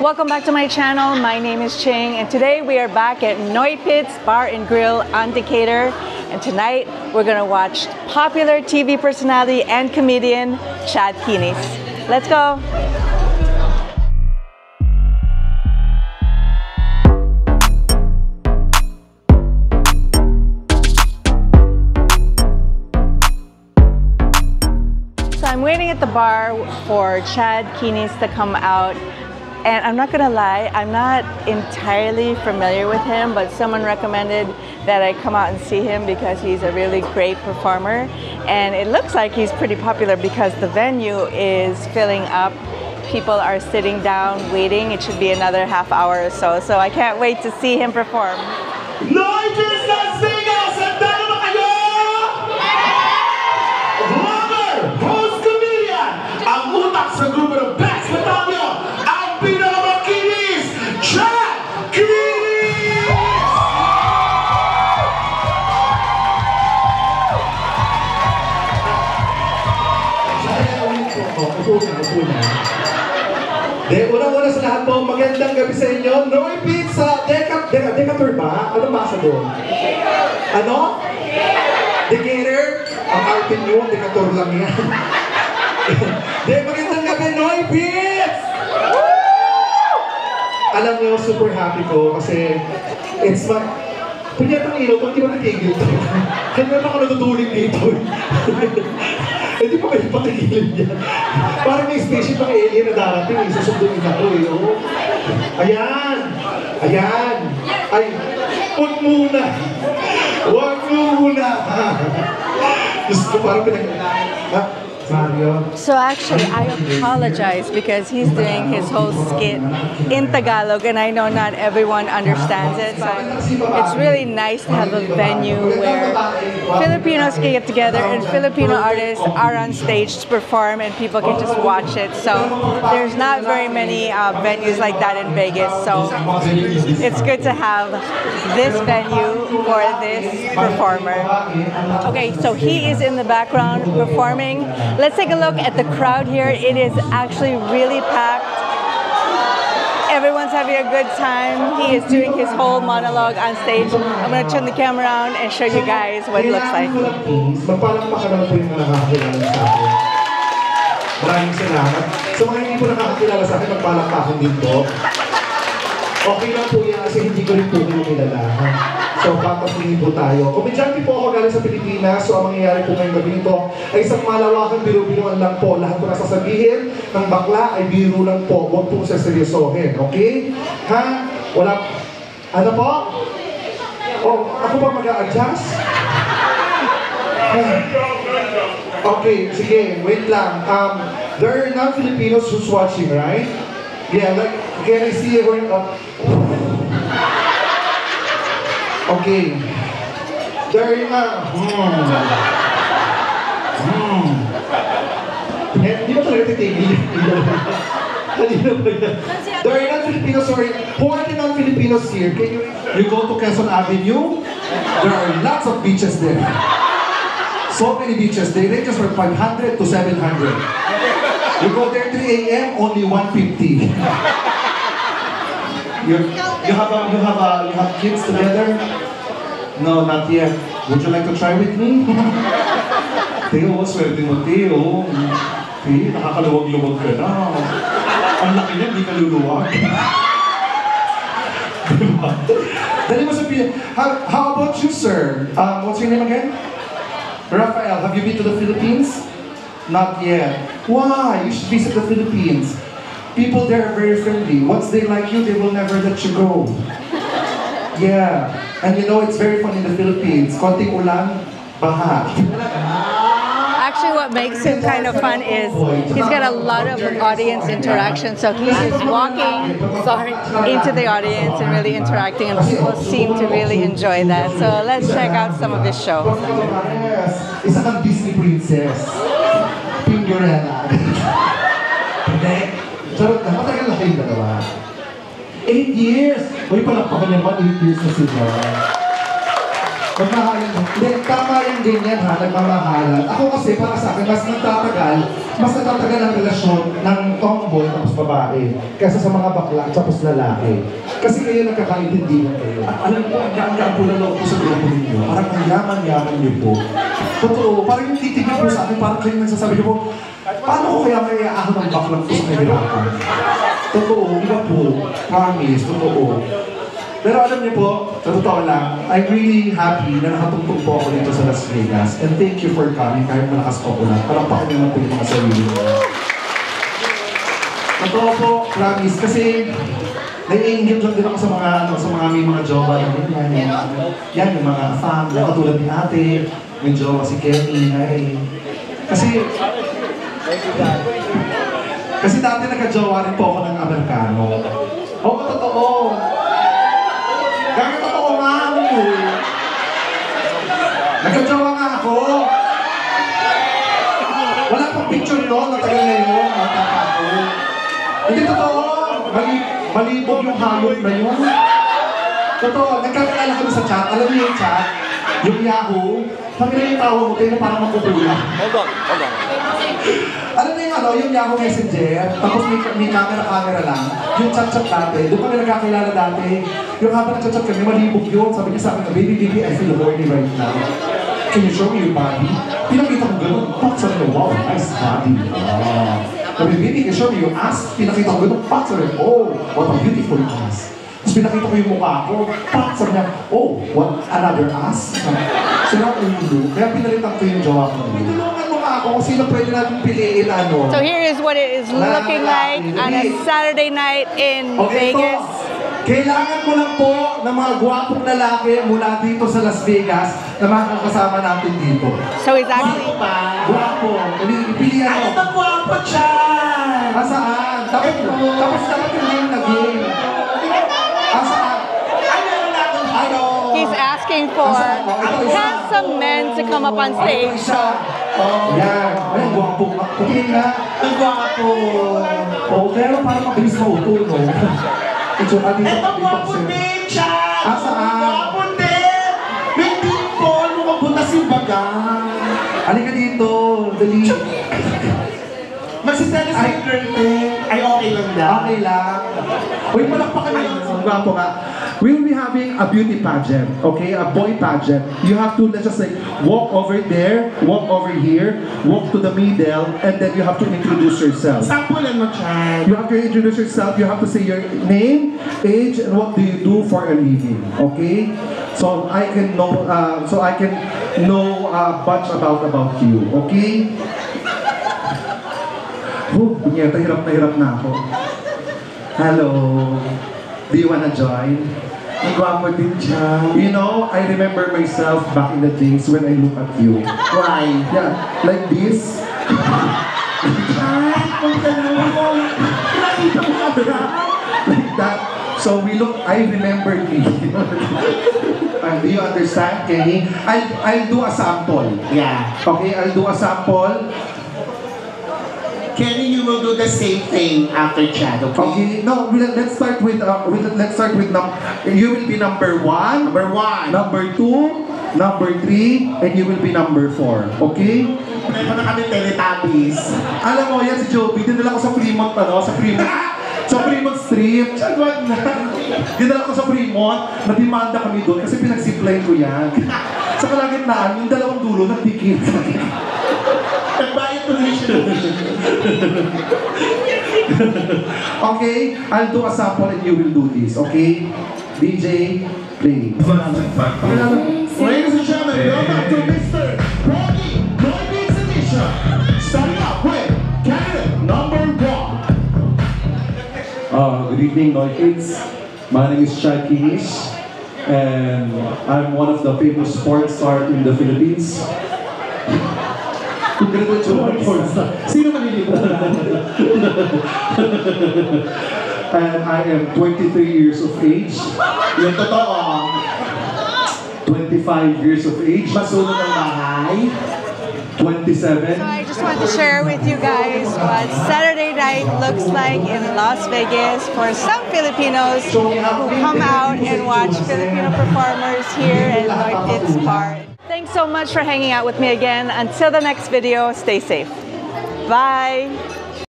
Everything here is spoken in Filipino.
Welcome back to my channel. My name is Ching, and today we are back at Noy Pit's Bar and Grill on Decatur. And tonight we're gonna watch popular TV personality and comedian Chad Kinis. Let's go. So I'm waiting at the bar for Chad Kinis to come out. And I'm not gonna lie, I'm not entirely familiar with him, but someone recommended that I come out and see him because he's a really great performer. And it looks like he's pretty popular because the venue is filling up. People are sitting down waiting. It should be another half hour or so. So I can't wait to see him perform. Noy Pit's Las Vegas! Handa na ba kayo? Vlogger, host, comedian, ang utak sa grupo ng Best Battalion, ang pinakamakinis, Chad Kinis! Upo na. Unang-una sa lahat po, magandang gabi sa inyo. Noy Pit's sa Decatur ba? Anong basa doon? Ano? Decatur? Ang arte nyo, Decatur lang yan. Magandang gabi, Noy Pit's! Alam nyo, super happy ko kasi it's my... Punyatang ilaw, kung di ba natigil to? Kaya naman ako natutulig dito. Hindi pa kayo patigilin yan. Parang may spaceship ng alien na darating, susunduin ako eh. Oh. Ayan! Ayan! Ay, huwag muna! Huwag muna! Diyos ko, parang pinag... Mario. So actually, I apologize because he's doing his whole skit in Tagalog, and I know not everyone understands it. So it's really nice to have a venue where Filipinos can get together and Filipino artists are on stage to perform, and people can just watch it. So there's not very many venues like that in Vegas. So it's good to have this venue for this performer. Okay, so he is in the background performing. Let's take a look at the crowd here. It is actually really packed. Everyone's having a good time. He is doing his whole monologue on stage. I'm going to turn the camera around and show you guys what it looks like. Magpalakpakan naman po yung mga nakakilala sa akin. Maraming salamat. Sa mga hindi po nakakilala sa akin, magpalakpakan din po. Okay lang po yan kasi hindi ko rin po kilala. So, papasingin po tayo. Komedyante po ako galing sa Pilipinas. So, ang mangyayari po ngayong gabi nito ay isang malawakang biro-biroan lang po. Lahat po na sasabihin ng bakla ay biro lang po. Huwag po seryosohin. Okay? Ha? Wala... Ano po? Oh, ako ba mag-a-adjust? Okay, sige. Wait lang. There are non-Filipinos who's watching, right? Yeah, like, can I see everyone? Okay. There you go. Di ba talaga titigil? There are non-Filipinos, sorry. Who are the non-Filipinos here? Can you go to Quezon Avenue? There are lots of beaches there. So many beaches. They range from 500 to 700. You go there 3 a.m. only 150. You have kids together? No, not yet. Would you like to try with me? Teo, swerte mo, Teo. Teo, nakakaluwag-luwag ka na. Ang laki niya, hindi ka luluwag. Dali mo sabihin, how about you, sir? What's your name again? Rafael, have you been to the Philippines? Not yet. Why? You should visit the Philippines. People there are very friendly. Once they like you, they will never let you go. Yeah. And you know, it's very fun in the Philippines. Konting ulan, baha. Actually, what makes him kind of fun is he's got a lot of audience interaction. So he is walking into the audience and really interacting, and people seem to really enjoy that. So let's check out some of his show. Isa kang Disney princess. Pinurella. Hindi. Charot na, matagal na kayong dalawa. 8 years! Uy, palakpakan niya ba? 8 years na sila. Magmahalan. Hindi, tama yung ganyan ha, nagmamahalan. Ako kasi, para sa akin, mas nagtatagal ang relasyon ng tomboy tapos babae kaysa sa mga bakla tapos lalaki. Kasi kayo nagkakaintindihan kayo. Alam ko, ang gaan-gaan po na loob ko sa grupo ninyo. Parang ang yaman-yaman niyo po. Totoo, parang yung titignan po sa akin, parang kayo nagsasabi niyo po, paano ko kaya may ahon ng baklang ko sa kahirapan? Totoo, iba po. Promise, totoo. Pero alam niyo po, sa totoo lang, I'm really happy na nakatungtong po ako dito sa Las Vegas. And thank you for coming kahit malakas po ko lang. Parang pakin naman po yung mga sarili ko. Totoo po, promise. Kasi nai-engage lang din ako sa mga may mga jowa na ganyan. Yan, yung mga fan, na katulad ni ate, may jowa si Kenny. Ay. Kasi dati nagka-jowa rin po ako ng Amerikano. Oo, totoo. Gagawin totoo nga ako. Nagka-jowa nga ako. Wala pang picture yun, natagal na yun, matapa ako. Hindi totoo. Malibog yung halot na yun. Totoo, nagkakilala kami sa chat. Alam niyo yung chat? Yung Yahoo. Kami na yung tawag mo, tayo na parang magkukulang. Hold on. Alam niyo yung Yahoo Messenger, tapos may camera lang. Yung chat-chat dati, doon kami nagkakilala dati. Yung habang nag-chat kami, malibog yun. Sabi niya sa akin, baby, I feel horny right now. Can you show me your body? Pinakita ko gano'n. Pak, sabi niya, wow, nice body. Sabi, baby, can you show me your ass? Pinakita ko gano'n. Pak, sabi niya, oh, what a beautiful ass. Tapos pinakita ko yung mukha ko. Pak, sabi niya, oh, what, another ass? Sila ko yung blue. Kaya pinalitan ko yung jowa ko. Tinulungan mo nga ako kung sino pwede natin piliin ano. So here is what it is looking like on a Saturday night in Vegas. Kailangan ko lang po ng mga gwapong lalaki mula dito sa Las Vegas na makakasama natin dito. So it's actually... Gwapo. Pilihan mo. Ano ba gwapo dyan? Asaan? Tapos dapat yung game na game. Asaan? He's asking for handsome men to come up on stage. Yan. Ay, gwapo. Okay na. Ang gwapo. Oo, pero parang mabilis mauto, no? Ito gwapo din siya. Asaan? Gwapo din. May dimple. Mukhang butas yung baga. Halika dito. Dali. Magsisali sa girlfriend. Ay, okay lang daw. Okay lang. Uy, palakpakan nyo. Gwapo nga. We will be having a beauty pageant, okay? A boy pageant. You have to, let's just say, walk over there, walk over here, walk to the middle, and then you have to introduce yourself. Sampulan mo, Chad. You have to introduce yourself, you have to say your name, age, and what do you do for a living, okay? So I can know, a bunch about you, okay? Bunyeta, hirap na ako. Hello. Do you wanna join? Ang gwapo din siya. You know, I remember myself back in the days when I look at you. Why? Yeah, like this. Ay, kung gano'n mo. Nakita mo ka ba? Like that. So we look, I remember me. Do you understand, Kenny? I'll do a sample. Yeah. Okay, I'll do a sample. Kenny, you will do the same thing after Chad, okay? Okay, no, let's start with you will be number 1, Number 1. number 2, number 3, and you will be number 4. Okay? Meron na kami Teletubbies. Alam mo, yan si Joby, dinala ko sa Fremont, sa Fremont Street. Wag na. Dinala ko sa Fremont, nadimanda kami doon kasi pinag-zipline ko yan. Sa kalagitnaan, yung dalawang dulo, nagdikit. Nagbayad tuloy siya. Okay, I'll do a sample and you will do this, okay? DJ, play. Ladies and gentlemen, welcome to Mr. Rocky Noybeats Edition. Starting off with candidate number 1. Good evening, Noikids. My name is Chad Kinish, and I'm one of the famous porn stars in the Philippines. Kung ganito yung porn star, sino malilimutan? And I am 23 years of age, Yung totoo, 25 years of age, masunod ang bahay. 27. So I just want to share with you guys what Saturday night looks like in Las Vegas for some Filipinos who come out and watch Filipino performers here in Lloyd Park. Thanks so much for hanging out with me again. Until the next video, stay safe. Bye!